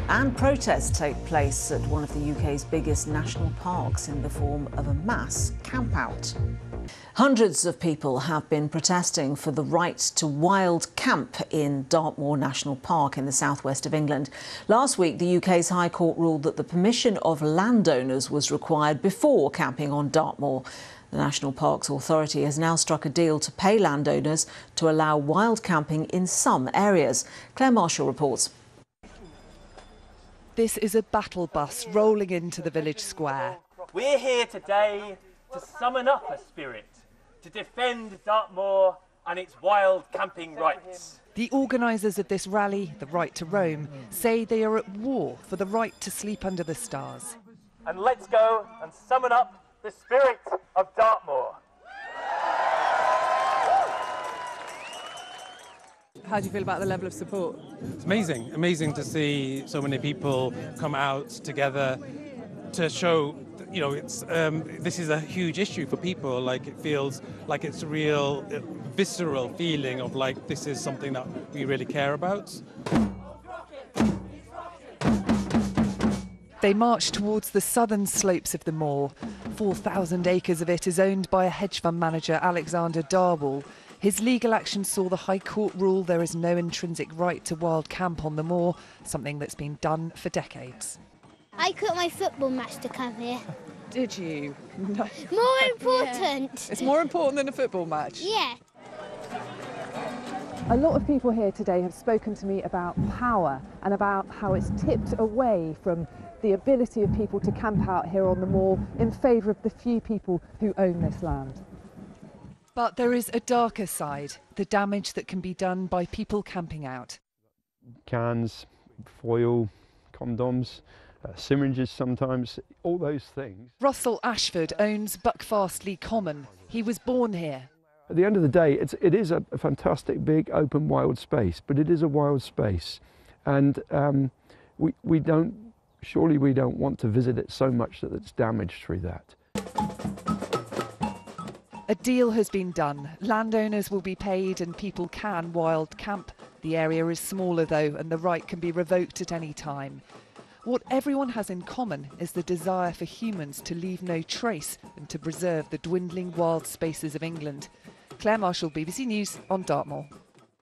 And protests take place at one of the UK's biggest national parks in the form of a mass campout. Hundreds of people have been protesting for the right to wild camp in Dartmoor National Park in the southwest of England. Last week, the UK's High Court ruled that the permission of landowners was required before camping on Dartmoor. The National Parks Authority has now struck a deal to pay landowners to allow wild camping in some areas. Claire Marshall reports. This is a battle bus rolling into the village square. We're here today to summon up a spirit to defend Dartmoor and its wild camping rights. The organisers of this rally, the Right to Roam, say they are at war for the right to sleep under the stars. And let's go and summon up the spirit of Dartmoor. How do you feel about the level of support? It's amazing to see so many people come out together to show, you know, this is a huge issue for people. Like, it feels like it's a real visceral feeling of like this is something that we really care about. They march towards the southern slopes of the moor. 4,000 acres of it is owned by a hedge fund manager, Alexander Dartmoor. His legal action saw the High Court rule there is no intrinsic right to wild camp on the moor, something that's been done for decades. I quit my football match to come here. Did you? No. More important. Yeah. It's more important than a football match? Yeah. A lot of people here today have spoken to me about power and about how it's tipped away from the ability of people to camp out here on the moor in favour of the few people who own this land. But there is a darker side, the damage that can be done by people camping out. Cans, foil, condoms, syringes sometimes, all those things. Russell Ashford owns Buckfastleigh Common. He was born here. At the end of the day, it is a fantastic, big, open, wild space, but it is a wild space. And we don't want to visit it so much that it's damaged through that. A deal has been done. Landowners will be paid and people can wild camp. The area is smaller though, and the right can be revoked at any time. What everyone has in common is the desire for humans to leave no trace and to preserve the dwindling wild spaces of England. Claire Marshall, BBC News on Dartmoor.